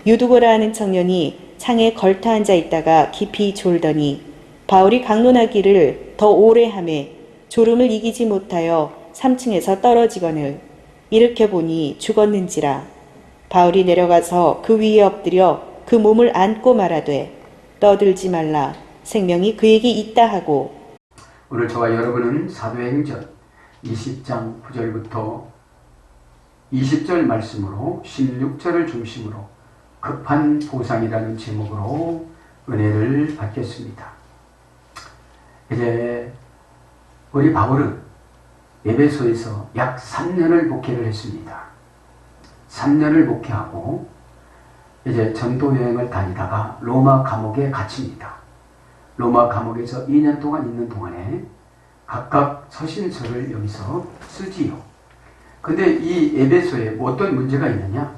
유두고라 하는 청년이 창에 걸터 앉아 있다가 깊이 졸더니 바울이 강론하기를 더 오래 하매 졸음을 이기지 못하여 3층에서 떨어지거늘 일으켜 보니 죽었는지라. 바울이 내려가서 그 위에 엎드려 그 몸을 안고 말하되 떠들지 말라, 생명이 그에게 있다 하고. 오늘 저와 여러분은 사도행전 20장 9절부터 20절 말씀으로 16절을 중심으로 급한 보상이라는 제목으로 은혜를 받겠습니다. 이제 우리 바울은 에베소에서 약 3년을 목회를 했습니다. 3년을 목회하고 이제 전도 여행을 다니다가 로마 감옥에 갇힙니다. 로마 감옥에서 2년 동안 있는 동안에 각각 서신서를 여기서 쓰지요. 근데 이 에베소에 어떤 문제가 있느냐?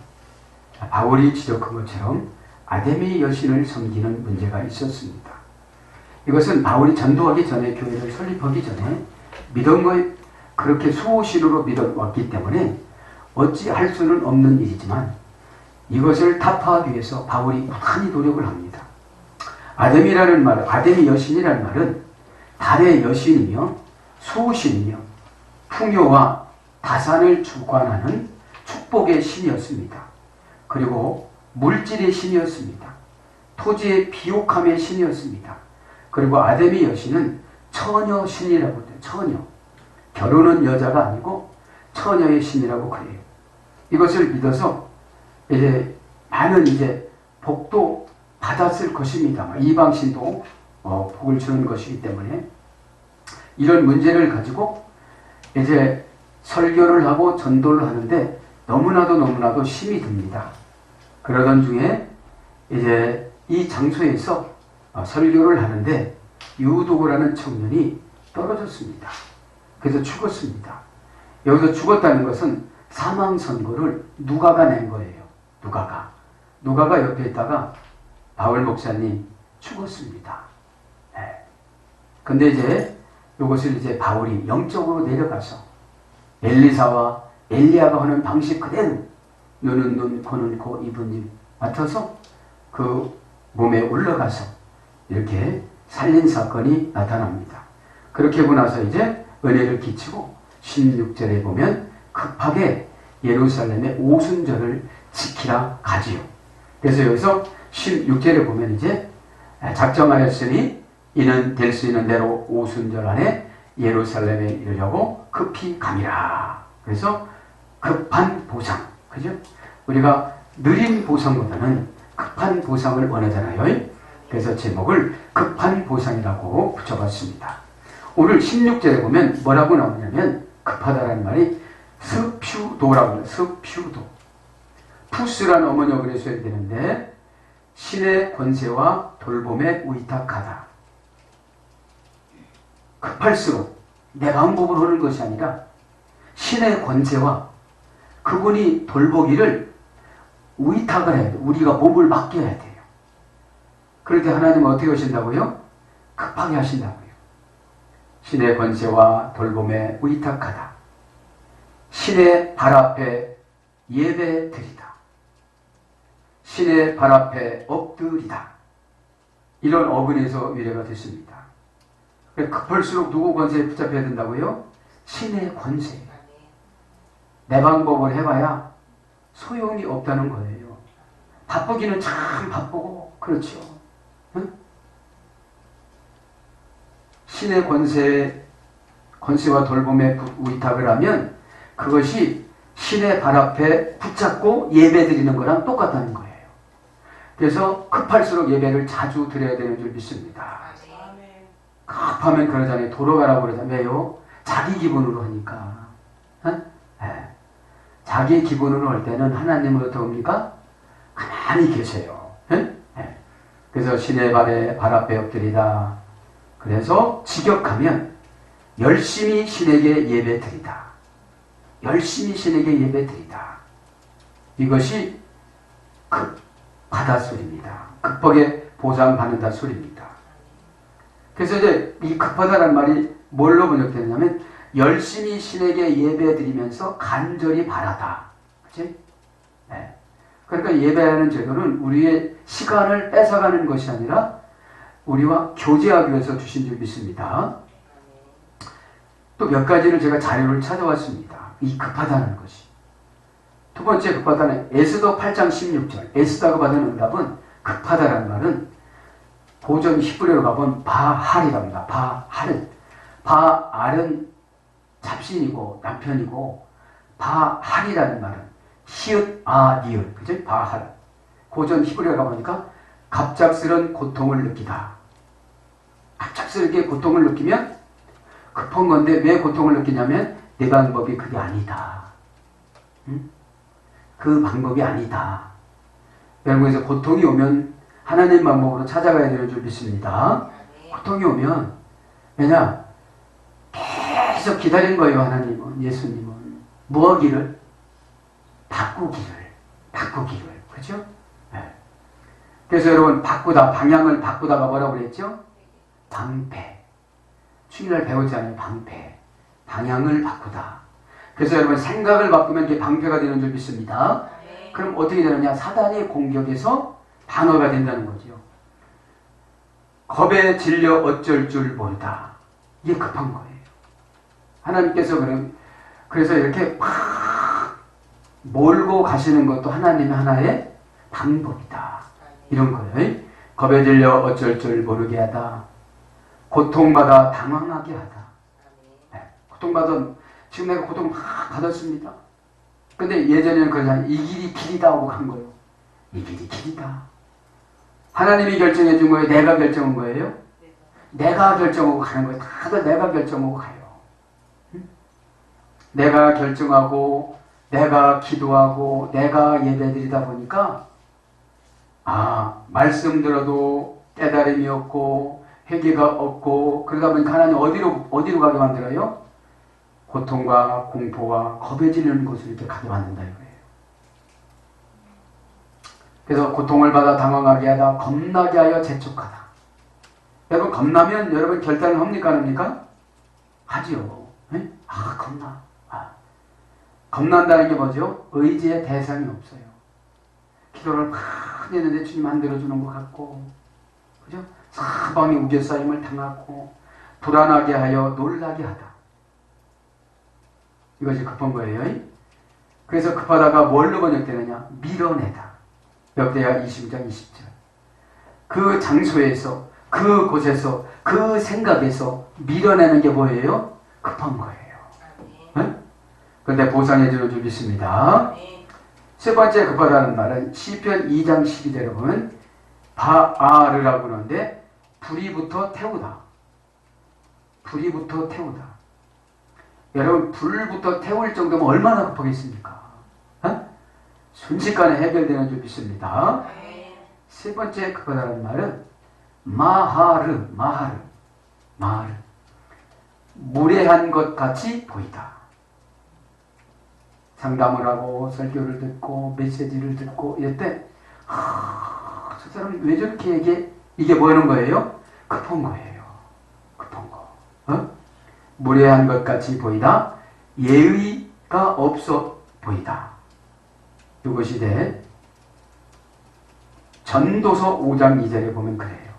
바울이 지적한 것처럼 아데미 여신을 섬기는 문제가 있었습니다. 이것은 바울이 전도하기 전에, 교회를 설립하기 전에 믿은 걸 그렇게 수호신으로 믿어왔기 때문에 어찌할 수는 없는 일이지만 이것을 타파하기 위해서 바울이 많이 노력을 합니다. 아데미라는 말, 아데미 여신이라는 말은 달의 여신이며 수호신이며 풍요와 다산을 주관하는 축복의 신이었습니다. 그리고 물질의 신이었습니다. 토지의 비옥함의 신이었습니다. 그리고 아데미 여신은 처녀 신이라고 해요. 처녀. 결혼은 여자가 아니고 처녀의 신이라고 그래요. 이것을 믿어서 이제 많은 복도 받았을 것입니다. 이방신도 복을 주는 것이기 때문에 이런 문제를 가지고 이제 설교를 하고 전도를 하는데 너무나도 힘이 듭니다. 그러던 중에 이제 이 장소에서 설교를 하는데 유두고라는 청년이 떨어졌습니다. 그래서 죽었습니다. 여기서 죽었다는 것은 사망 선고를 누가가 낸 거예요. 누가가 옆에 있다가 바울 목사님 죽었습니다. 네. 근데 이것을 바울이 영적으로 내려가서 엘리사와 엘리야가 하는 방식 그대로 눈은 눈, 코는 코, 입은 입 맡아서 그 몸에 올라가서 이렇게 살린 사건이 나타납니다. 그렇게 하고 나서 은혜를 끼치고 16절에 보면 급하게 예루살렘의 오순절을 지키라 가지요. 그래서 여기서 16절에 보면 작정하였으니 이는 될 수 있는 대로 오순절 안에 예루살렘에 이르려고 급히 감이라. 그래서 급한 보상. 그죠? 우리가 느린 보상보다는 급한 보상을 원하잖아요. 그래서 제목을 급한 보상이라고 붙여봤습니다. 오늘 16절에 보면 뭐라고 나오냐면 급하다라는 말이 스퓨도라고 해요. 스퓨도. 푸스라는 어머니가 그래서 해야 되는데 신의 권세와 돌봄에 의탁하다. 급할수록 내 방법으로 하는 것이 아니라 신의 권세와 그분이 돌보기를 의탁을 해야 돼요. 우리가 몸을 맡겨야 돼요. 그럴 때 하나님은 어떻게 하신다고요? 급하게 하신다고요. 신의 권세와 돌봄에 의탁하다. 신의 발 앞에 예배 드리다. 신의 발 앞에 엎드리다. 이런 어근에서 유래가 됐습니다. 급할수록 누구 권세에 붙잡혀야 된다고요? 신의 권세. 내 방법을 해봐야 소용이 없다는 거예요. 바쁘기는 참 바쁘고 그렇죠. 응? 신의 권세와 돌봄에 의탁을 하면 그것이 신의 발 앞에 붙잡고 예배 드리는 거랑 똑같다는 거예요. 그래서 급할수록 예배를 자주 드려야 되는 줄 믿습니다. 급하면 그러잖아요. 돌아가라고 그러잖아요. 왜요? 자기 기분으로 하니까. 네. 자기 기분으로 할 때는 하나님은 어떻게 합니까? 가만히 계세요. 네. 그래서 신의 발 앞에 엎드리다. 그래서 직역하면 열심히 신에게 예배 드리다. 열심히 신에게 예배 드리다. 이것이 급하다 소리입니다. 급하게 보상받는다 소리입니다. 그래서 이 급하다는 말이 뭘로 번역되느냐면 열심히 신에게 예배 드리면서 간절히 바라다. 그치? 네. 그러니까 예배하는 제도는 우리의 시간을 뺏어가는 것이 아니라 우리와 교제하기 위해서 주신 줄 믿습니다. 또 몇 가지를 제가 자료를 찾아왔습니다. 이 급하다는 것이. 두 번째 급하다는 에스더 8장 16절. 에스더가 받은 응답은 급하다라는 말은 고전 히브리어로 가보면 바할이랍니다. 바할은. 바알은 잡신이고 남편이고 바할이라는 말은 히읗 니을. 그죠? 바할. 고전 히브리어로 가보니까 갑작스런 고통을 느끼다. 갑작스럽게 고통을 느끼면 급한 건데 왜 고통을 느끼냐면 내 방법이 그게 아니다. 응? 그 방법이 아니다. 여러분, 그래서 고통이 오면 하나님 방법으로 찾아가야 되는 줄 믿습니다. 고통이 오면, 왜냐? 계속 기다린 거예요, 하나님은, 예수님은. 뭐 하기를? 바꾸기를. 그죠? 네. 그래서 여러분, 방향을 바꾸다가 뭐라고 그랬죠? 방패. 주일날 배웠잖아요. 방향을 바꾸다. 그래서 여러분, 생각을 바꾸면 이게 방패가 되는 줄 믿습니다. 그럼 어떻게 되느냐? 사단의 공격에서 방어가 된다는 거죠. 겁에 질려 어쩔 줄 모르다. 이게 급한 거예요. 하나님께서 그래서 이렇게 막 몰고 가시는 것도 하나님의 하나의 방법이다. 이런 거예요. 겁에 질려 어쩔 줄 모르게 하다. 고통받아 당황하게 하다. 네, 지금 내가 고통을 막 받았습니다. 근데 예전에는 그러잖아요. 이 길이 길이다 하고 간 거예요. 이 길이 길이다. 하나님이 결정해 준 거예요? 내가 결정한 거예요? 내가 결정하고 가는 거예요. 다들 내가 결정하고 가요. 응? 내가 결정하고 내가 기도하고 내가 예배드리다 보니까 말씀 들어도 깨달음이 없고 회개가 없고 그러다 보니까 하나님 어디로 가게 만들어요? 고통과 공포와 겁에 질리는 곳을 이렇게 가게 만든다 이거예요. 그래서 고통을 받아 당황하게 하다, 겁나게 하여 재촉하다. 여러분, 겁나면 여러분 결단을 합니까? 안 합니까? 하지요. 네? 겁나. 겁난다는 게 뭐죠? 의지의 대상이 없어요. 기도를 막 했는데 주님 안 들어주는 것 같고, 그죠? 사방에 우겨싸임을 당하고, 불안하게 하여 놀라게 하다. 이것이 급한 거예요. 그래서 급하다가 뭘로 번역되느냐? 밀어내다. 역대하 22장 20절. 그 장소에서, 그 곳에서, 그 생각에서 밀어내는 게 뭐예요? 급한 거예요. 네? 그런데 보상해 주는 줄 믿습니다. 세 번째 급하다는 말은 시편 2장 12절에 보면 바알이라고 그러는데 불이부터 태우다. 불이부터 태우다. 여러분, 불부터 태울 정도면 얼마나 급하겠습니까? 순식간에 해결되는 줄 믿습니다. 세 번째 급하다는 말은 마하르. 무례한 것 같이 보이다. 상담을 하고 설교를 듣고 메시지를 듣고 이럴 때 저 사람이 왜 저렇게 얘기해? 이게 뭐 하는 거예요? 급한 거예요. 급한 거. 무례한 것 같이 보이다. 예의가 없어 보이다. 이것이 돼. 전도서 5장 2절에 보면 그래요.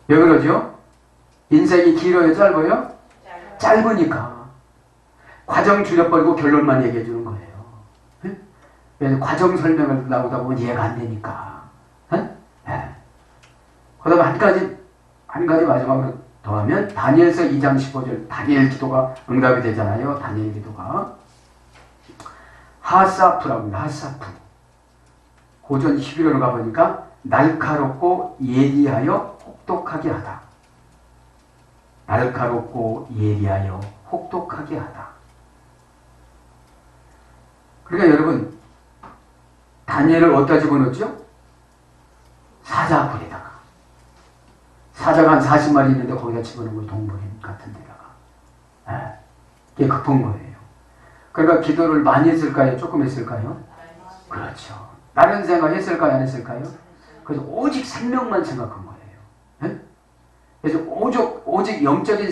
왜 그러죠? 인생이 길어요? 짧아요? 짧으니까. 과정 줄여버리고 결론만 얘기해 주는 거예요. 네? 과정 설명을 나오다 보면 이해가 안 되니까. 네. 그 다음에 한 가지 마지막으로 더하면 다니엘서 2장 15절 다니엘 기도가 응답이 되잖아요. 다니엘 기도가. 하사프라고 합니다. 하사프. 고전 11호로 가보니까 날카롭고 예리하여 혹독하게 하다. 날카롭고 예리하여 혹독하게 하다. 그러니까 여러분, 다니엘을 어디다 집어넣었죠? 사자굴에다가. 사자가 한 40마리 있는데 거기다 집어넣은 거 동물인 같은 데다가. 이게 급한 거예요. 그러니까 기도를 많이 했을까요? 조금 했을까요? 그렇죠. 다른 생각 했을까요? 안 했을까요? 그래서 오직 생명만 생각한 거예요. 네? 그래서 오직 영적인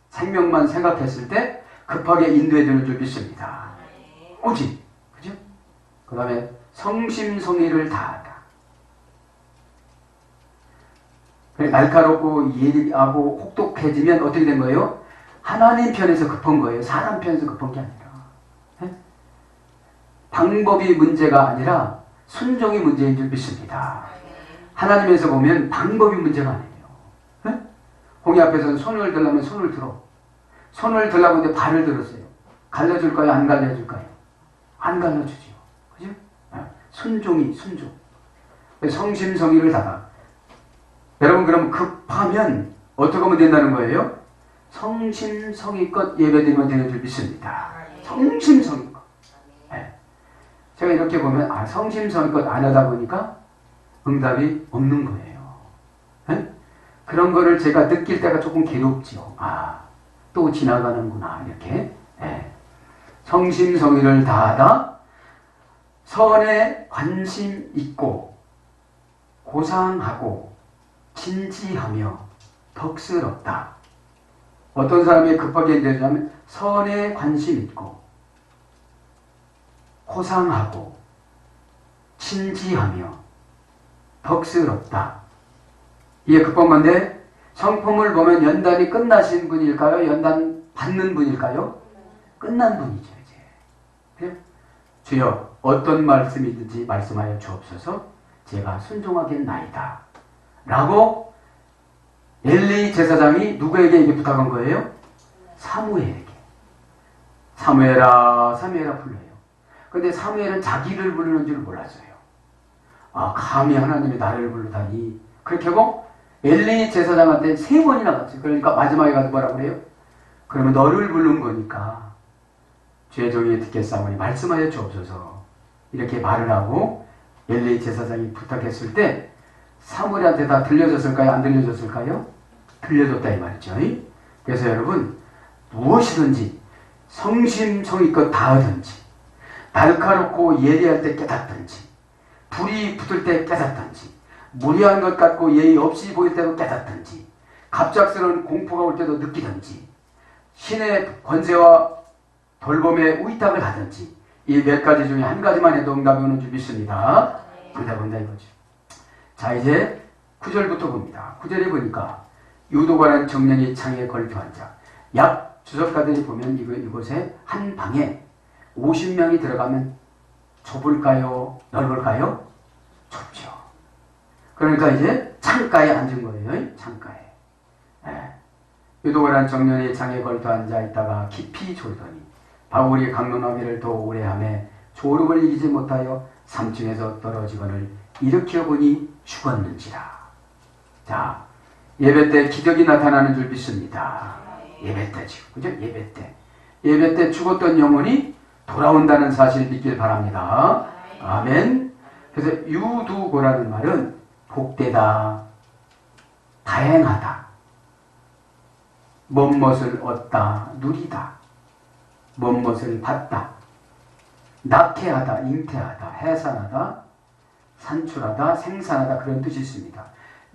생명만 생각했을 때 급하게 인도해 주는 줄 믿습니다. 오직. 그죠? 그 다음에 성심성의를 다하다. 날카롭고 예리하고 혹독해지면 어떻게 된 거예요? 하나님 편에서 급한 거예요. 사람 편에서 급한 게 아니라. 네? 방법이 문제가 아니라 순종이 문제인 줄 믿습니다. 하나님에서 보면 방법이 문제가 아니에요. 네? 공의 앞에서는 손을 들려면 손을 들어. 손을 들라고 했는데 발을 들었어요. 갈라줄까요? 안 갈라줄까요? 안 갈라주지요. 그죠? 순종. 성심성의를 다하. 여러분, 그럼 급하면 어떻게 하면 된다는 거예요? 성심성의껏 예배드리면 되는 줄 믿습니다. 성심성의껏. 네. 제가 이렇게 보면 성심성의껏 안 하다 보니까 응답이 없는 거예요. 네? 그런 거를 제가 느낄 때가 조금 괴롭죠. 또 지나가는구나 이렇게. 네. 성심성의를 다하다. 선에 관심 있고 고상하고 진지하며 덕스럽다. 어떤 사람이 급하게 되냐면 선에 관심 있고 고상하고 진지하며 덕스럽다. 이게 급한 건데 성품을 보면 연단이 끝나신 분일까요? 연단 받는 분일까요? 끝난 분이죠. 이제. 그래요? 주여 어떤 말씀이든지 말씀하여 주옵소서. 제가 순종하겠나이다. 라고 엘리 제사장이 누구에게 이게 부탁한 거예요? 사무엘에게. 사무엘아 불러요. 그런데 사무엘은 자기를 부르는 줄 몰랐어요. 감히 하나님이 나를 부르다니. 그렇게 하고 엘리 제사장한테 3번이나 갔어요. 그러니까 마지막에 가서 뭐라고 그래요? 그러면 너를 부른 거니까 주의 종이 듣겠사오니 말씀하여 주옵소서. 이렇게 말을 하고 엘리 제사장이 부탁했을 때 사무엘한테 다 들려졌을까요? 안 들려졌을까요? 들려줬다 이 말이죠. 그래서 여러분 무엇이든지 성심성의껏 다하든지 날카롭고 예리할 때 깨닫든지 불이 붙을 때 깨닫든지 무리한 것 같고 예의 없이 보일 때도 깨닫든지 갑작스러운 공포가 올 때도 느끼든지 신의 권세와 돌봄에 의탁을 하든지 이 몇 가지 중에 한 가지만 해도 응답이 오는 줄 믿습니다. 응답 온다 이거죠. 자, 이제 9절부터 봅니다. 9절에 보니까 유도관한 정령이 창에 걸터 앉아. 약 주석가들이 보면 이곳에 한 방에 50명이 들어가면 좁을까요? 넓을까요? 좁죠. 그러니까 이제 창가에 앉은 거예요. 창가에. 유도관한 정령이 창에 걸터 앉아 있다가 깊이 졸더니 바울이 강론하기를 더 오래 하매 졸음을 이기지 못하여 3층에서 떨어지거늘 일으켜 보니 죽었는지라. 자, 예배 때 기적이 나타나는 줄 믿습니다. 예배 때죠. 그죠? 예배 때. 예배 때 죽었던 영혼이 돌아온다는 사실 믿길 바랍니다. 아멘. 그래서 유두고라는 말은 복되다, 다행하다, 뭔것을 얻다, 누리다, 뭔것을 받다, 낙해하다, 잉태하다, 해산하다, 산출하다, 생산하다 그런 뜻이 있습니다.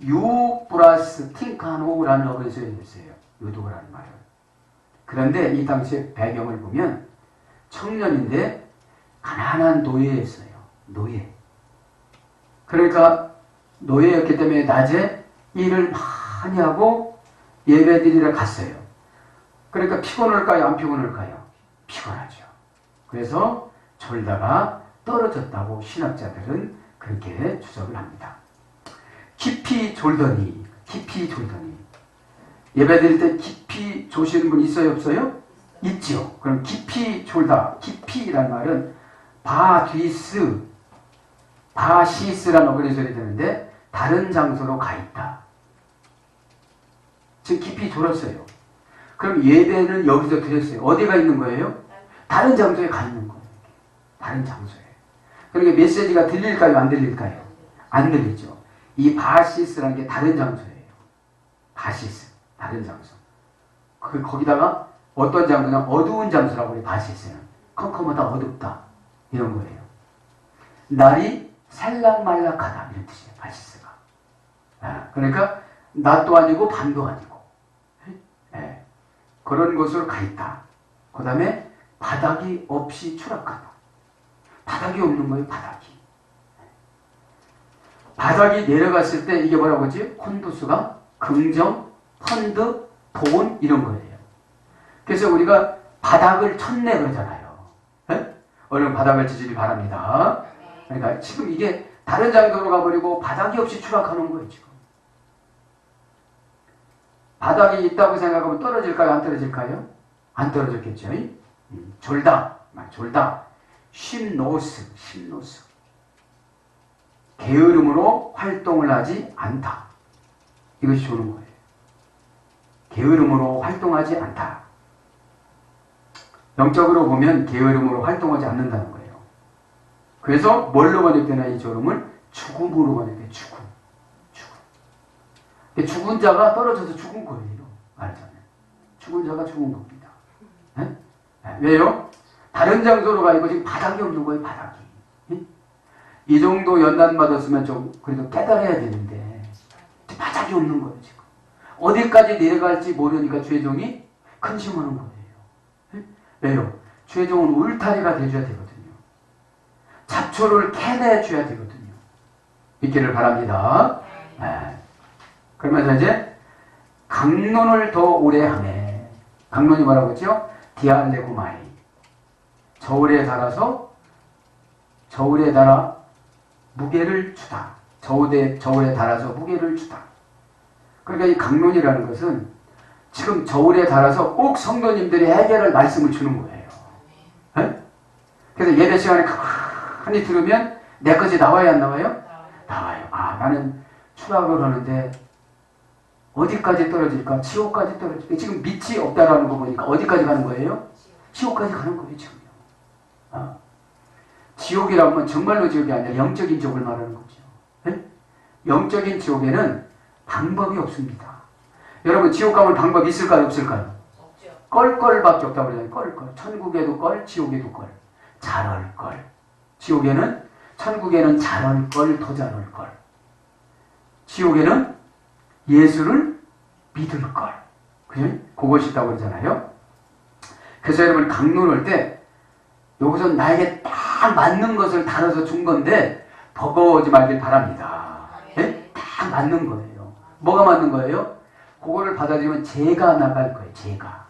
유 플러스 팅카노라는 어근이 쓰여졌어요. 유도라는 말은. 그런데 이 당시의 배경을 보면 청년인데 가난한 노예였어요. 노예. 그러니까 노예였기 때문에 낮에 일을 많이 하고 예배드리러 갔어요. 그러니까 피곤할까요? 안 피곤할까요? 피곤하죠. 그래서 졸다가 떨어졌다고 신학자들은 그렇게 추적을 합니다. 깊이 졸더니 예배드릴 때 깊이 조시는 분 있어요? 없어요? 있죠. 그럼 깊이 졸다. 깊이란 말은 바디스, 바시스라는 어근의 소리 되는데 다른 장소로 가 있다. 즉 깊이 졸았어요. 그럼 예배는 여기서 드렸어요. 어디가 있는 거예요? 다른 장소에 가 있는 거예요. 다른 장소에. 그러니까 메시지가 들릴까요? 안 들릴까요? 안 들리죠. 이 바시스라는 게 다른 장소예요. 바시스, 다른 장소. 거기다가 어떤 장소냐? 어두운 장소라고 해요. 바시스는. 컴컴하다, 어둡다. 이런 거예요. 날이 살락말락하다. 이런 뜻이에요. 바시스가. 그러니까 낮도 아니고 밤도 아니고. 그런 곳으로 가 있다. 그 다음에 바닥이 없이 추락하다. 바닥이 없는 거예요. 바닥이. 바닥이 내려갔을 때 이게 뭐라고 하지? 혼두수가 긍정, 펀드, 돈 이런 거예요. 그래서 우리가 바닥을 쳤네 그러잖아요. 네? 얼른 바닥을 치시기 바랍니다. 그러니까 지금 이게 다른 장소로 가버리고 바닥이 없이 추락하는 거예요. 지금. 바닥이 있다고 생각하면 떨어질까요? 안 떨어질까요? 안 떨어졌겠죠. 졸다, 졸다. 쉼노스. 게으름으로 활동을 하지 않다. 이것이 좋은 거예요. 게으름으로 활동하지 않다. 영적으로 보면 게으름으로 활동하지 않는다는 거예요. 그래서 뭘로 번역되나 이 졸음을? 죽음으로 번역돼요. 죽음. 죽은 자가 떨어져서 죽은 거예요. 말하자면. 죽은 자가 죽은 겁니다. 네? 네. 왜요? 다른 장소로 가 있고 지금 바닥이 없는 거예요. 바닥이. 이 정도 연단 받았으면 좀 그래도 깨달아야 되는데 바닥이 없는 거예요. 지금. 어디까지 내려갈지 모르니까 죄종이 근심하는 거예요. 네? 왜요? 죄종은 울타리가 돼줘야 되거든요. 잡초를 캐내줘야 되거든요. 있기를 바랍니다. 네. 그러면서 이제 강론을 더 오래 하네. 강론이 뭐라고 했죠? 디알레고마이. 저울에 달아서 저울에 달아 무게를 주다. 저울에 달아서 무게를 주다. 그러니까 이 강론이라는 것은 지금 저울에 달아서 꼭 성도님들이 해결할 말씀을 주는 거예요. 네? 그래서 예배 시간에 가만히 들으면 내 것이 나와야 안 나와요? 나와요. 아, 나는 추락을 하는데 어디까지 떨어질까? 지옥까지 떨어질까? 지금 밑이 없다라는 거 보니까 어디까지 가는 거예요? 지옥까지 가는 거예요, 지금요. 지옥이라는 건 정말로 지옥이 아니라 영적인 지옥을 말하는 거죠. 네? 영적인 지옥에는 방법이 없습니다. 여러분, 지옥 가면 방법이 있을까요? 없을까요? 없죠. 껄껄밖에 없다고 그러잖아요. 껄껄. 천국에도 껄, 지옥에도 껄. 잘할 걸. 천국에는 잘할 걸, 더 잘할 걸. 지옥에는 예수를 믿을 걸. 그죠? 그것이 있다고 그러잖아요. 그래서 여러분, 강론할 때 여기서 나에게 딱 맞는 것을 달아서 준 건데 버거워하지 말길 바랍니다. 네? 딱 맞는 거예요. 뭐가 맞는 거예요? 그거를 받아들이면 죄가 나갈 거예요. 죄가.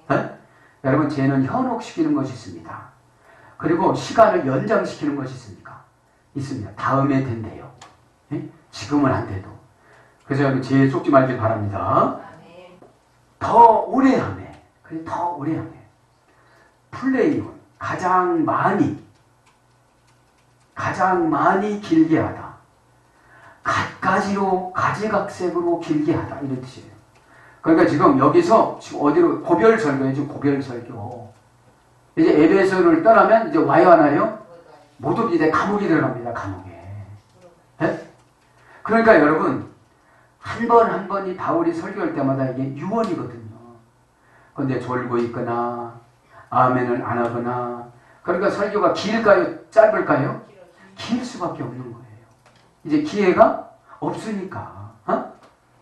네? 여러분, 죄는 현혹시키는 것이 있습니다. 그리고 시간을 연장시키는 것이 있습니다. 다음에 된대요. 네? 지금은 안 돼도. 그래서 여러분, 죄에 속지 말길 바랍니다. 더 오래 하네. 그래, 더 오래 하네. 플레이온. 가장 많이 길게 하다. 갖가지로 가지각색으로 길게 하다. 이런 뜻이에요. 그러니까 지금 여기서 지금 어디로 고별설교예요. 지금 고별설교. 이제 에베소를 떠나면 이제 와요 하나요? 모두 이제 감옥에 들어갑니다. 감옥에. 네? 그러니까 여러분 한 번 한 번이 바울이 설교할 때마다 이게 유언이거든요. 그런데 졸고 있거나 아멘을 안 하거나 그러니까 설교가 길까요? 짧을까요? 길 수밖에 없는 거예요. 이제 기회가 없으니까.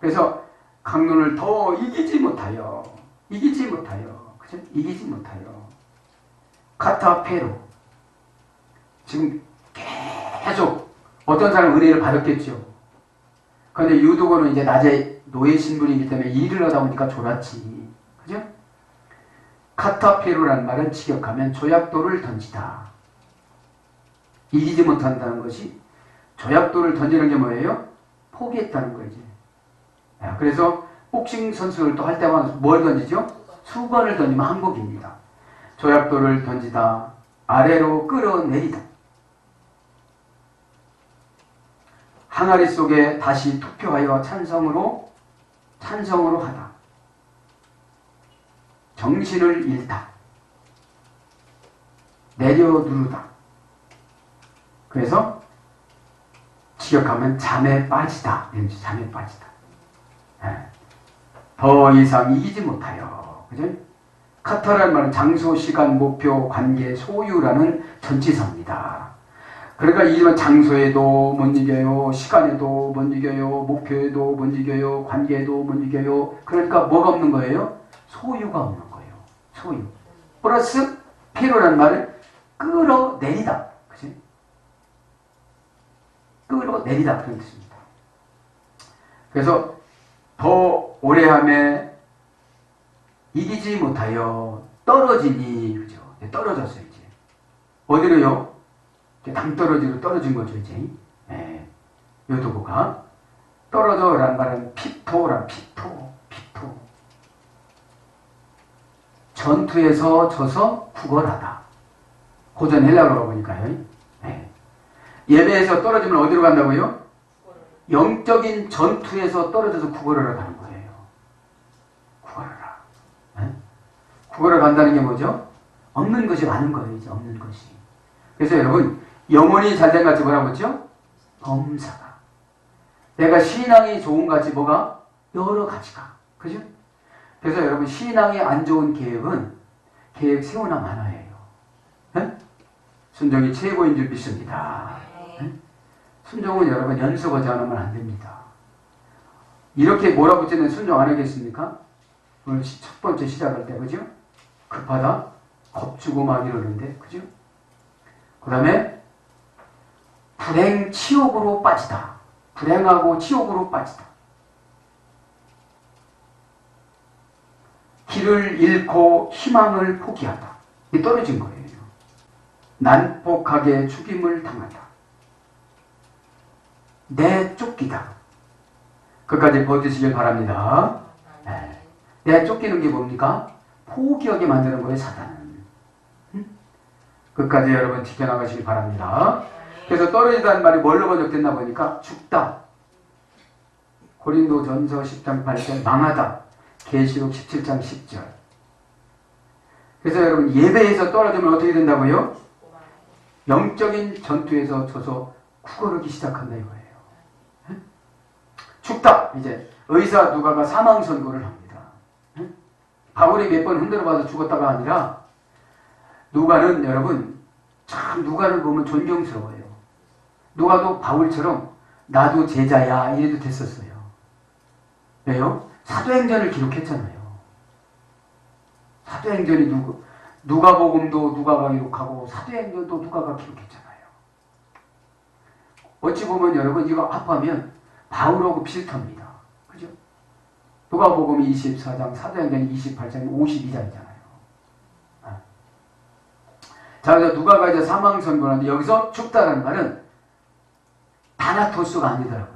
그래서 강론을 더 이기지 못하여. 그죠? 이기지 못하여. 카타페로. 지금 계속 어떤 사람은 은혜를 받았겠죠. 그런데 유두고는 이제 낮에 노예 신분이기 때문에 일을 하다 보니까 졸았지. 그죠? 카타페로라는 말은 직역하면 조약돌을 던지다. 이기지 못한다는 것이 조약돌을 던지는 게 뭐예요? 포기했다는 거지. 그래서 복싱 선수를 또 할 때마다 뭘 던지죠? 수건을 던지면 항복입니다. 조약돌을 던지다. 아래로 끌어내리다. 항아리 속에 다시 투표하여 찬성으로 하다. 정신을 잃다. 내려누르다. 그래서 직역하면 잠에 빠지다. 잠에 빠지다. 더 이상 이기지 못하여. 그죠? 카타라는 말은 장소, 시간, 목표, 관계, 소유라는 전치사입니다. 그러니까 이 장소에도 못 이겨요. 시간에도 못 이겨요. 목표에도 못 이겨요. 관계에도 못 이겨요. 그러니까 뭐가 없는 거예요? 소유가 없는 거예요. 소유. 플러스 피로라는 말은 끌어내리다. 그치? 끌어내리다 그런 뜻입니다. 그래서 더 오래함에 이기지 못하여 떨어지니, 그죠? 떨어졌어요, 이제. 어디로요? 당떨어지로 떨어진 거죠, 이제. 예. 요 도구가. 떨어져라는 말은 피토라, 피토. 전투에서 져서 구걸하다. 고전 헬라어로 보니까요. 예. 예배에서 떨어지면 어디로 간다고요? 영적인 전투에서 떨어져서 구걸하러 가는 거예요. 구걸하라. 예? 구걸하러 간다는 게 뭐죠? 없는 것이 많은 거예요, 이제 없는 것이. 그래서 여러분, 영혼이 잘된 같이 뭐라고 했죠? 범사가. 내가 신앙이 좋은 같이 뭐가? 여러 가지가. 그죠? 그래서 여러분, 신앙이 안 좋은 계획은 계획 세우나 마나예요. 네? 순종이 최고인 줄 믿습니다. 네? 순종은 여러분, 연습하지 않으면 안 됩니다. 이렇게 몰아붙이는 순종 안 하겠습니까? 오늘 첫 번째 시작할 때, 그죠? 급하다, 겁주고 막 이러는데, 그죠? 그 다음에 불행 치욕으로 빠지다. 불행하고 치욕으로 빠지다. 길을 잃고 희망을 포기하다. 이 떨어진 거예요. 난폭하게 죽임을 당하다. 내쫓기다. 끝까지 버티시길 바랍니다. 네. 내쫓기는 게 뭡니까? 포기하게 만드는 거예요, 사단은. 끝까지 여러분 지켜나가시길 바랍니다. 그래서 떨어지다는 말이 뭘로 번역됐나 보니까 죽다. 고린도전서 10장 8절 망하다. 계시록 17장 10절. 그래서 여러분 예배에서 떨어지면 어떻게 된다고요? 영적인 전투에서 져서 구걸하기 시작한다 이거예요. 죽다. 이제 의사 누가가 사망 선고를 합니다. 바울이 몇 번 흔들어봐서 죽었다가 아니라 누가는 여러분 참 누가를 보면 존경스러워요. 누가도 바울처럼 나도 제자야 이래도 됐었어요. 왜요? 사도행전을 기록했잖아요. 사도행전이 누가복음도 누가가 기록하고 사도행전도 누가가 기록했잖아요. 어찌 보면 여러분 이거 합하면 바울하고 비슷합니다. 그죠? 누가복음 24장, 사도행전 28장, 52장이잖아요. 자, 그래서 누가가 이제 사망 선고하는데 여기서 죽다라는 말은 다나토스가 아니더라고요.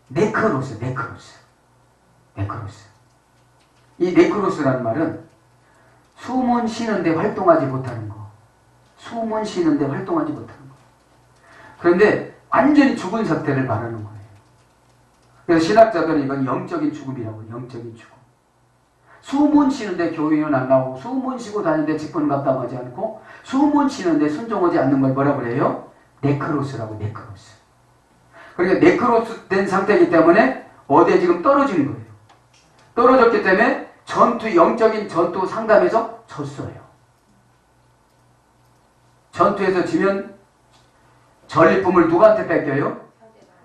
네크로스. 이 네크로스라는 말은 숨은 쉬는데 활동하지 못하는 거. 숨은 쉬는데 활동하지 못하는 거. 그런데 완전히 죽은 상태를 말하는 거예요. 그래서 신학자들은 이건 영적인 죽음이라고, 영적인 죽음. 숨은 쉬는데 교회는 안 나오고, 숨은 쉬고 다니는데 직분 감당하지 않고, 숨은 쉬는데 순종하지 않는 걸 뭐라고 그래요? 네크로스라고, 네크로스. 그러니까 네크로스 된 상태이기 때문에 어디에 지금 떨어지는 거예요. 떨어졌기 때문에 영적인 전투 상담에서 졌어요. 전투에서 지면 전리품을 누구한테 뺏겨요?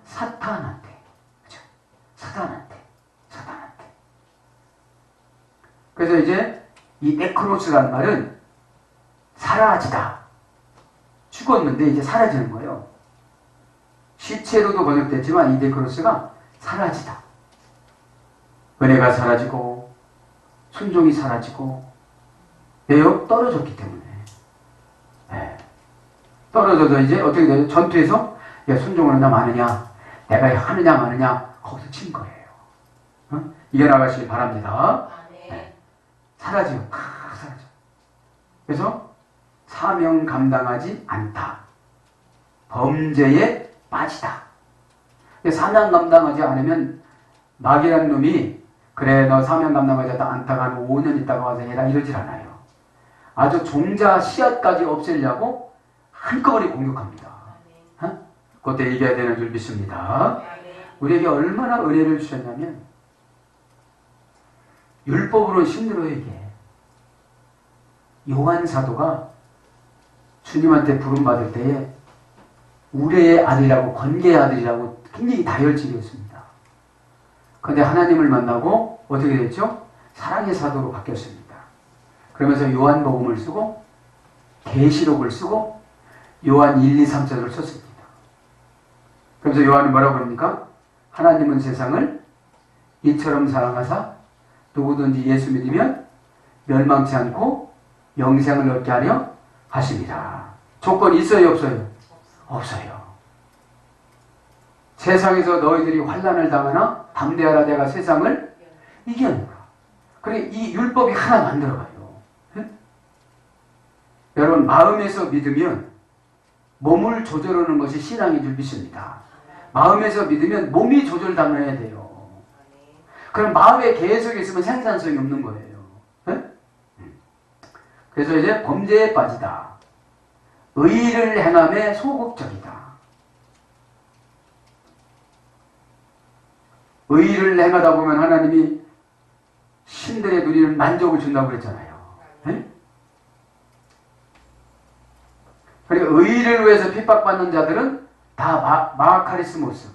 사탄한테. 그렇죠? 사탄한테. 그래서 이제 이 네크로스라는 말은 사라지다. 죽었는데 이제 사라지는 거예요. 시체로도 번역됐지만 이 네크로스가 사라지다. 은혜가 사라지고 순종이 사라지고 왜요? 떨어졌기 때문에. 네. 떨어져서 이제 어떻게 돼요? 전투에서 순종을 하냐 마느냐, 내가 하느냐 마느냐 거기서 친 거예요. 이겨나가시기 바랍니다. 네. 사라져요. 팍 사라져. 그래서 사명 감당하지 않다. 범죄에 빠지다. 사명 감당하지 않으면 마귀라는 놈이 그래 너 사명 감당하지 않다가 한 5년 있다가 와서 해라 이러질 않아요. 아주 종자 씨앗까지 없애려고 한꺼번에 공격합니다. 그때 이겨야 되는 줄 믿습니다. 우리에게 얼마나 은혜를 주셨냐면 율법으로 힘들어요 이게. 요한 사도가 주님한테 부름받을 때에 우레의 아들이라고 건개의 아들이라고 굉장히 다혈질이었습니다. 그런데 하나님을 만나고 어떻게 됐죠? 사랑의 사도로 바뀌었습니다. 그러면서 요한복음을 쓰고 계시록을 쓰고 요한 1, 2, 3절을 썼습니다. 그래서 요한은 뭐라고 그럽니까? 하나님은 세상을 이처럼 사랑하사 누구든지 예수 믿으면 멸망치 않고 영생을 얻게 하려 하십니다. 조건이 있어요, 없어요? 없어요. 세상에서 너희들이 환난을 당하나 담대하라, 내가 세상을 이겼노라. 그래, 이 율법이 하나 만들어가요. 네? 여러분, 마음에서 믿으면 몸을 조절하는 것이 신앙인 줄 믿습니다. 마음에서 믿으면 몸이 조절당해야 돼요. 그럼 마음에 계속 있으면 생산성이 없는 거예요. 네? 그래서 이제 범죄에 빠지다. 의를 행함에 소극적이다. 의를 행하다 보면 하나님이 신들의 누리는 만족을 준다고 그랬잖아요. 네? 그러니까 의를 위해서 핍박받는 자들은 다 마카리스모스.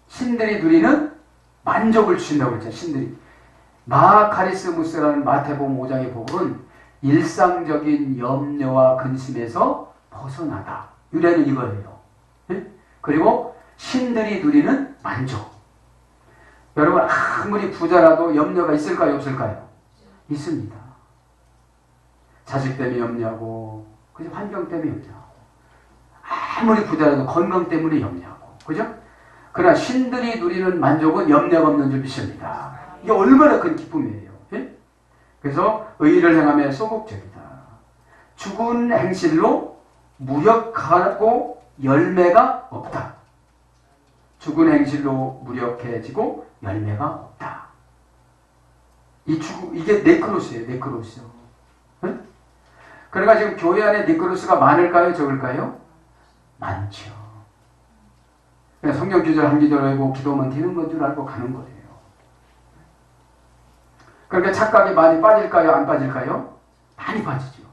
신들이 누리는 만족을 주신다고 그랬잖아요. 신들이. 마카리스무스라는 마태복음 5장의 복음은 일상적인 염려와 근심에서 벗어나다. 유래는 이거예요. 네? 그리고 신들이 누리는 만족. 여러분, 아무리 부자라도 염려가 있을까요, 없을까요? 있습니다. 자식 때문에 염려하고, 그죠? 환경 때문에 염려하고, 아무리 부자라도 건강 때문에 염려하고, 그죠? 그러나 신들이 누리는 만족은 염려가 없는 줄 믿습니다. 이게 얼마나 큰 기쁨이에요. 예? 그래서 의를 행함에 소극적이다. 죽은 행실로 무력하고 열매가 없다. 죽은 행실로 무력해지고 열매가 없다. 이게 네크로스예요. 네크로스. 예? 그러니까 지금 교회 안에 네크로스가 많을까요? 적을까요? 많죠. 그냥 성경 주절 한 기절 하고 기도만 되는 건 줄 알고 가는 거예요. 그러니까 착각이 많이 빠질까요? 안 빠질까요? 많이 빠지죠.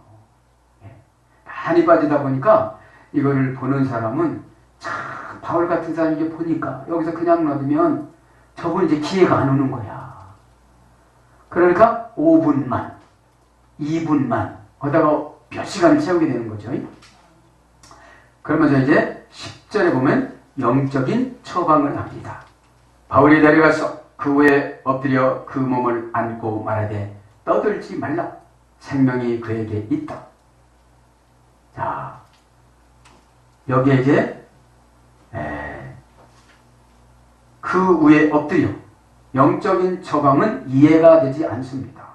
예. 많이 빠지다 보니까 이거를 보는 사람은 참 바울 같은 사람이 이게 보니까 여기서 그냥 놔두면 저분 이제 기회가 안 오는 거야. 그러니까 5분만 2분만 거다가 몇 시간을 채우게 되는 거죠. 그러면서 이제 10절에 보면 영적인 처방을 합니다. 바울이 내려가서 그 후에 엎드려 그 몸을 안고 말하되 떠들지 말라. 생명이 그에게 있다. 자, 여기에 이제 그 위에 엎드려. 영적인 처방은 이해가 되지 않습니다.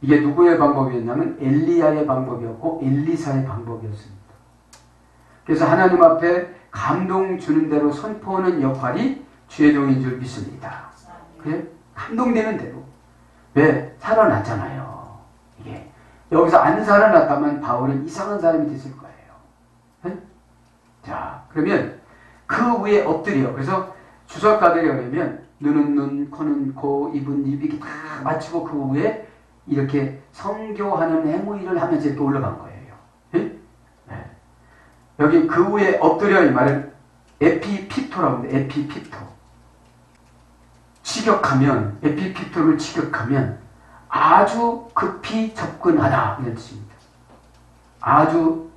이게 누구의 방법이었냐면 엘리야의 방법이었고 엘리사의 방법이었습니다. 그래서 하나님 앞에 감동 주는 대로 선포하는 역할이 주의 종인 줄 믿습니다. 그래? 감동되는 대로. 왜? 살아났잖아요. 이게. 여기서 안 살아났다면 바울은 이상한 사람이 됐을 거예요. 네? 자, 그러면 그 위에 엎드려. 그래서 주석가들이 그러면 눈은 눈, 코는 코, 입은 입, 이렇게 다 맞추고 그 위에 이렇게 성교하는 행위를 하면서 이렇게 올라간 거예요. 네? 네. 여기 그 위에 엎드려 이 말은 에피피토라고 합니다. 에피피토. 직역하면, 에피피토를 직역하면 아주 급히 접근하다 이런 뜻입니다. 아주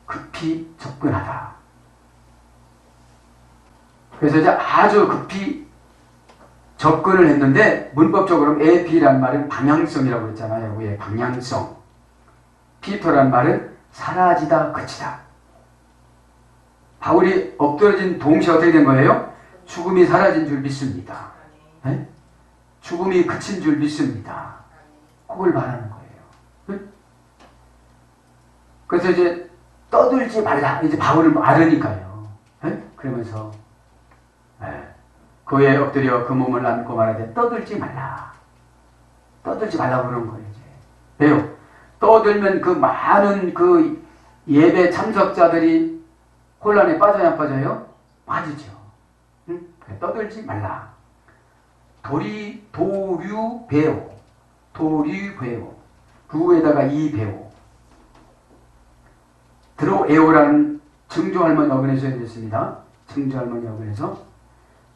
급히 접근하다. 그래서 이제 아주 급히 접근을 했는데 문법적으로 에피란 말은 방향성이라고 했잖아요. 왜 방향성. 피토란 말은 사라지다, 그치다. 바울이 엎드러진 동시에 어떻게 된 거예요? 죽음이 사라진 줄 믿습니다. 네? 죽음이 그친 줄 믿습니다. 그걸 말하는 거예요. 네? 그래서 이제 떠들지 말라. 이제 바울을 알으니까요. 네? 그러면서 그에 엎드려 그 몸을 안고 말하되 떠들지 말라. 떠들지 말라고 그러는 거예요. 이제. 왜요? 떠들면 그 많은 그 예배 참석자들이 혼란에 빠져야 안 빠져요? 빠지죠. 응? 떠들지 말라. 도류 배오. 도류 배오. 구에다가 이 배오. 드로에오라는 증조할머니 어근에서 해줬습니다. 증조할머니 어근에서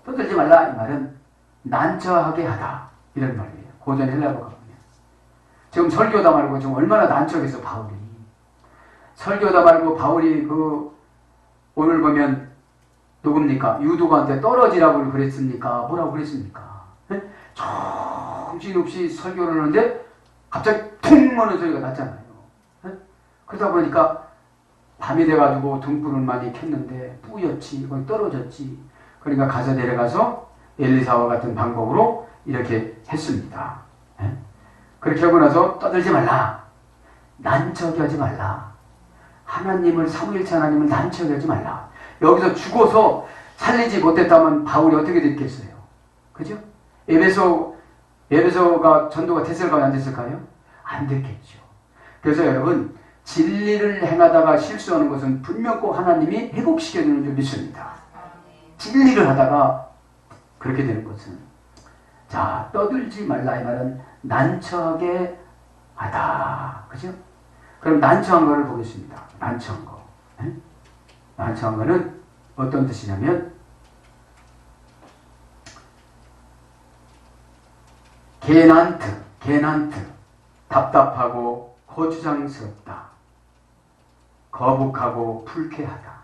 떠들지 말라 이 말은 난처하게 하다 이런 말이에요. 고전 헬라어가 보면 지금 설교다 말고 지금 얼마나 난처해서 바울이. 설교다 말고 바울이 오늘 보면 누굽니까? 유두가한테 떨어지라고 그랬습니까? 뭐라고 그랬습니까? 네? 정신없이 설교를 하는데 갑자기 퉁 하는 소리가 났잖아요. 네? 그러다 보니까 밤이 돼가지고 등불을 많이 켰는데 뿌였지, 거기 떨어졌지. 그러니까 가서 내려가서 엘리사와 같은 방법으로 이렇게 했습니다. 네? 그렇게 하고 나서 떠들지 말라. 난처하게 하지 말라. 하나님을, 삼위일체 하나님을 난처하게 하지 말라. 여기서 죽어서 살리지 못했다면 바울이 어떻게 됐겠어요? 그죠? 에베소가 전도가 됐을까요? 안 됐을까요? 안 됐겠죠. 그래서 여러분, 진리를 행하다가 실수하는 것은 분명 꼭 하나님이 회복시켜주는 줄 믿습니다. 진리를 하다가 그렇게 되는 것은, 자, 떠들지 말라 이 말은 난처하게 하다. 그죠? 그럼 난처한 거를 보겠습니다. 난처한 거. 네? 난처한 거는 어떤 뜻이냐면, 개난트, 답답하고 거추장스럽다, 거북하고 불쾌하다.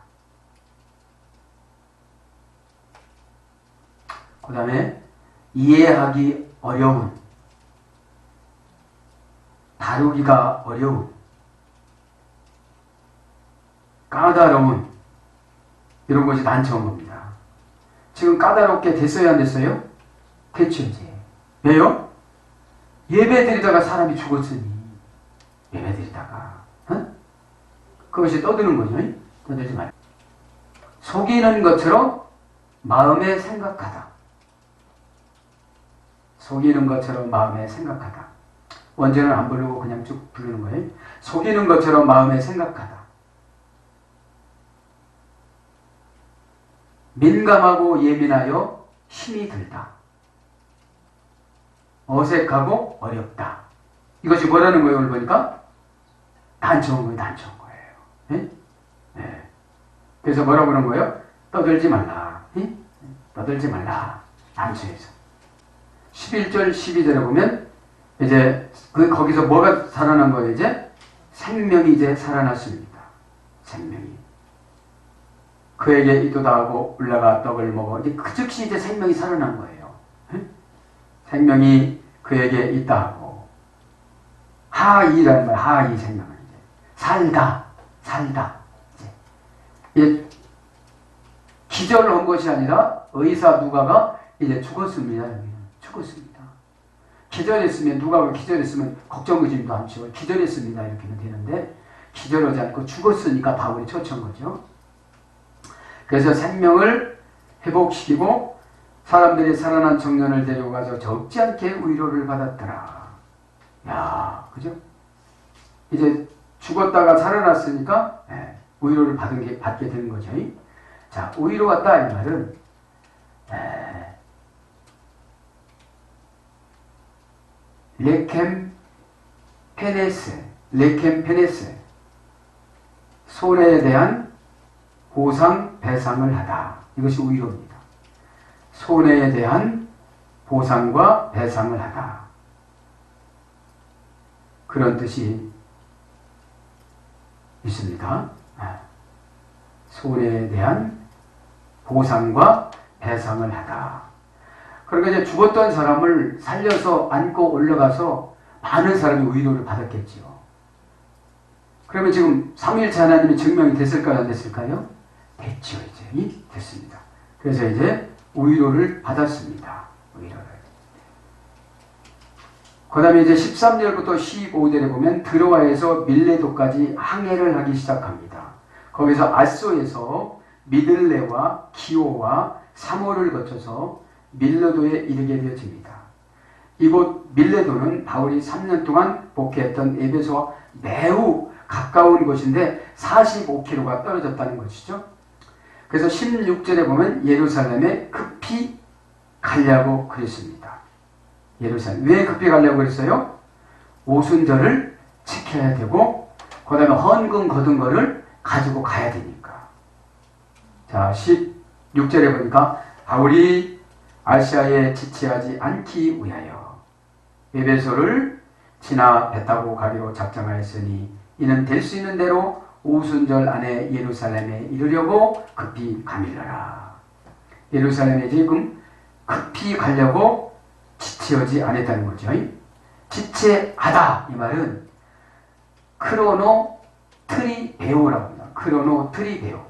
그 다음에 이해하기 어려운, 다루기가 어려운, 까다로운, 이런 것이 난처한 겁니다. 지금 까다롭게 됐어요, 안 됐어요? 됐죠, 이제. 왜요? 예배 드리다가 사람이 죽었으니, 예배 드리다가, 그것이 떠드는 거죠. 떠들지 말고. 속이는 것처럼 마음에 생각하다. 속이는 것처럼 마음에 생각하다. 원제는 안 부르고 그냥 쭉 부르는 거예요. 속이는 것처럼 마음에 생각하다. 민감하고 예민하여 힘이 들다. 어색하고 어렵다. 이것이 뭐라는 거예요? 오늘 보니까 난처한 거예요. 난처한 거예요. 네? 네. 그래서 뭐라고 그런 거예요? 떠들지 말라. 네? 떠들지 말라. 난처해서. 11절 12절에 보면 이제 거기서 뭐가 살아난 거예요? 이제 생명이 이제 살아났습니다. 생명이. 그에게 이도다 하고 올라가 떡을 먹어. 이제 그 즉시 이제 생명이 살아난 거예요. 네? 생명이 그에게 있다 하고. 하이라는 말, 하이 생명은 이제 살다. 이제 기절한 것이 아니라 의사 누가가 이제 죽었습니다. 죽었습니다. 기절했으면, 누가가 기절했으면 걱정 의심도 않죠. 기절했습니다. 이렇게는 되는데 기절하지 않고 죽었으니까 바울이 처치한 거죠. 그래서 생명을 회복시키고 사람들이 살아난 청년을 데리고 가서 적지 않게 위로를 받았더라. 야, 그죠? 이제 죽었다가 살아났으니까 위로를 받게 되는 거죠. 자, 위로 왔다 이 말은 레켐 페네스, 손해에 대한 보상 배상을 하다. 이것이 위로입니다. 손해에 대한 보상과 배상을 하다. 그런 뜻이 있습니다. 손해에 대한 보상과 배상을 하다. 그러니까 이제 죽었던 사람을 살려서 안고 올라가서 많은 사람이 위로를 받았겠지요. 그러면 지금 삼위일체 하나님이 증명이 됐을까요? 안 됐을까요? 됐죠. 이제 됐습니다. 그래서 이제 위로를 받았습니다. 위로를. 그 다음에 이제 13절부터 15절에 보면 드로아에서 밀레도까지 항해를 하기 시작합니다. 거기서 아소에서 미들레와 기오와 사모를 거쳐서 밀레도에 이르게 되어집니다. 이곳 밀레도는 바울이 3년 동안 복귀했던 에베소와 매우 가까운 곳인데 45km가 떨어졌다는 것이죠. 그래서 16절에 보면 예루살렘에 급히 가려고 그랬습니다. 예루살렘. 왜 급히 가려고 그랬어요? 오순절을 지켜야 되고 그 다음에 헌금 거둔 거를 가지고 가야 되니까. 자, 16절에 보니까 바울이 아시아에 지체하지 않기 위하여 에베소를 지나 배 타고 가기로 작정하였으니 이는 될 수 있는 대로 오순절 안에 예루살렘에 이르려고 급히 가밀러라. 예루살렘에 지금 급히 가려고 지체하지 않았다는 거죠. 지체하다 이 말은 크로노 트리베오라고 합니다. 크로노 트리베오.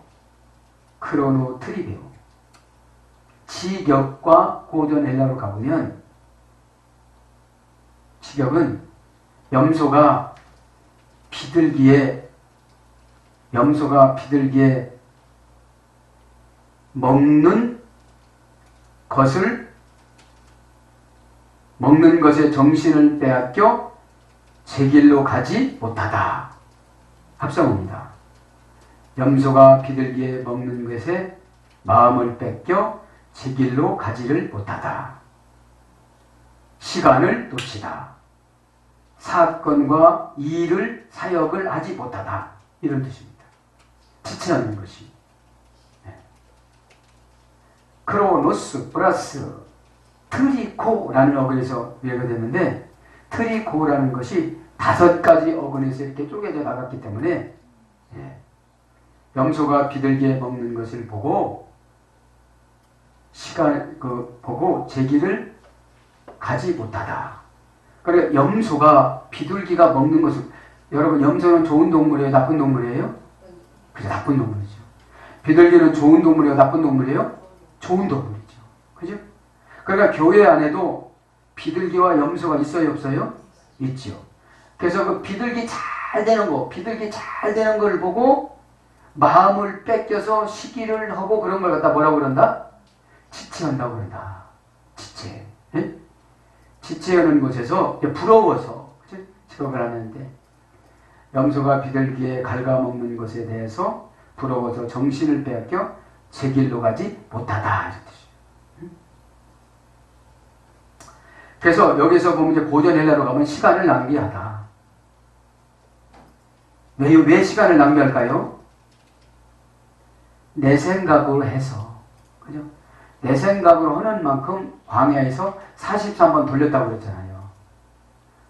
크로노 트리베오. 지격과 고전 헬라로 가보면 지격은 염소가 비둘기에 먹는 것에 정신을 빼앗겨 제 길로 가지 못하다. 합성어입니다. 염소가 비둘기에 먹는 것에 마음을 뺏겨 제 길로 가지를 못하다. 시간을 놓치다. 사건과 일을 사역을 하지 못하다. 이런 뜻입니다. 지체하는 것이. 크로노스 플러스 트리코라는 어근에서 이해가 됐는데, 트리코라는 것이 5가지 어근에서 이렇게 쪼개져 나갔기 때문에 염소가 비둘기에 먹는 것을 보고 보고 제 길을 가지 못하다. 그러니까 염소가 비둘기가 먹는 것을, 여러분 염소는 좋은 동물이에요? 나쁜 동물이에요? 그죠, 나쁜 동물이죠. 비둘기는 좋은 동물이에요? 나쁜 동물이에요? 좋은 동물이죠. 그죠? 그러니까 교회 안에도 비둘기와 염소가 있어요, 없어요? 있죠. 그래서 그 비둘기 잘 되는 걸 보고 마음을 뺏겨서 시기를 하고 그런 걸 갖다 뭐라고 그런다? 지체한다고 그런다. 지체. 예? 지체하는 곳에서 부러워서 직업을 하는데, 염소가 비둘기에 갉아먹는 것에 대해서 부러워서 정신을 빼앗겨 제 길로 가지 못하다. 이런 뜻이에요. 그래서 여기서 보면 이제 고전 헬라로 가면 시간을 낭비하다. 왜 시간을 낭비할까요? 내 생각으로 해서. 그죠? 내 생각으로 하는 만큼 광야에서 43번 돌렸다고 그랬잖아요.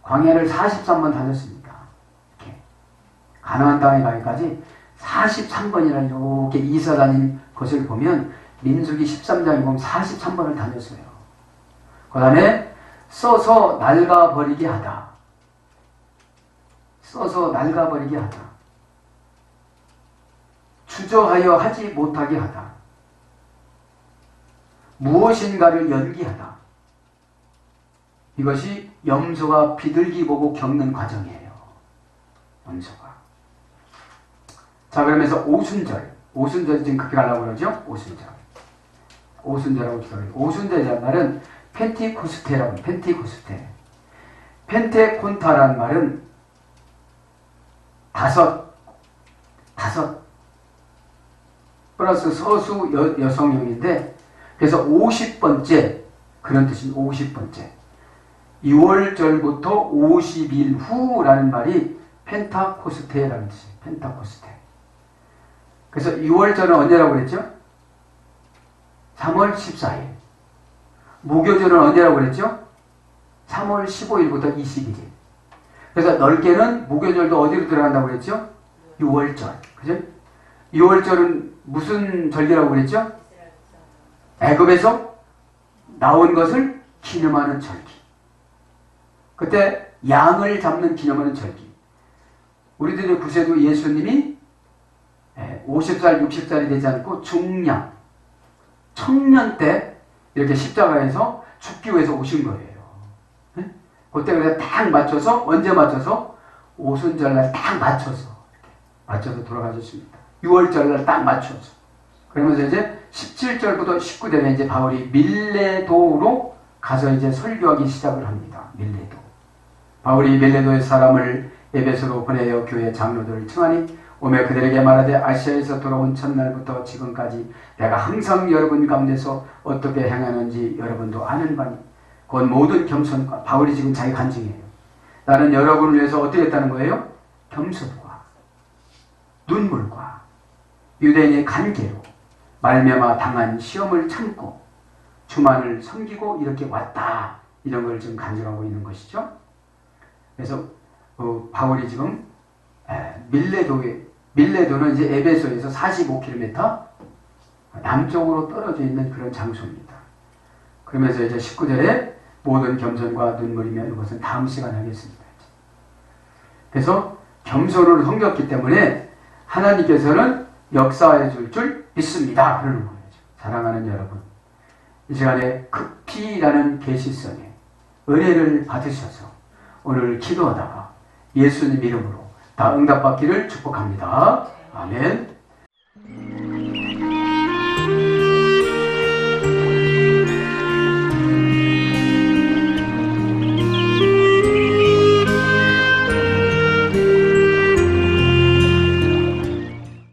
광야를 43번 다녔습니다. 이렇게. 가나안 땅에 가기까지 43번이나 이렇게 이사 다닌 것을 보면 민수기 13장에 보면 43번을 다녔어요. 그 다음에 써서 낡아버리게 하다. 써서 낡아버리게 하다. 주저하여 하지 못하게 하다. 무엇인가를 연기하다. 이것이 염소가 비둘기 보고 겪는 과정이에요. 염소가. 자, 그러면서 오순절 지금 그렇게 가려고 그러죠? 오순절하고 기도해요. 오순절이라는 말은 펜티코스테라고 해요. 펜티코스테. 펜테콘타라는 말은 다섯 플러스 서수 여성형인데, 그래서 50번째 그런 뜻입니다. 50번째. 6월절부터 50일 후라는 말이 펜타코스테라는 뜻이에요. 펜타코스테. 그래서 6월절은 언제라고 그랬죠? 3월 14일. 무교절은 언제라고 그랬죠? 3월 15일부터 21일. 그래서 넓게는 무교절도 어디로 들어간다고 그랬죠? 6월절. 그죠? 6월절은 무슨 절기라고 그랬죠? 애굽에서 나온 것을 기념하는 절기. 그때 양을 잡는 기념하는 절기. 우리들의 구세주 예수님이 50살, 60살이 되지 않고 중년, 청년 때 이렇게 십자가에서 죽기 위해서 오신 거예요. 그때 그래서 딱 맞춰서, 언제 맞춰서? 오순절날 딱 맞춰서 돌아가셨습니다. 6월절날 딱 맞춰서. 그러면서 이제 17절부터 19절에 이제 바울이 밀레도로 가서 이제 설교하기 시작을 합니다. 밀레도. 바울이 밀레도의 사람을 에베소로 보내어 교회 장로들을 청하니 오매 그들에게 말하되 아시아에서 돌아온 첫날부터 지금까지 내가 항상 여러분 가운데서 어떻게 행하는지 여러분도 아는 바니 곧 모든 겸손과, 바울이 지금 자기 간증이에요. 나는 여러분을 위해서 어떻게 했다는 거예요? 겸손과 눈물과 유대인의 관계로 말미암아 당한 시험을 참고 주만을 섬기고 이렇게 왔다. 이런 걸 지금 간증하고 있는 것이죠. 그래서 바울이 지금 밀레도는 이제 에베소에서 45km 남쪽으로 떨어져 있는 그런 장소입니다. 그러면서 이제 19절에 모든 겸손과 눈물이며 이것은 다음 시간에 하겠습니다. 그래서 겸손으로 섬겼기 때문에 하나님께서는 역사해 줄 믿습니다. 그러는 거예요. 사랑하는 여러분, 이 시간에 급히라는 계시성에 은혜를 받으셔서 오늘 기도하다가 예수님 이름으로 다 응답받기를 축복합니다. 아멘.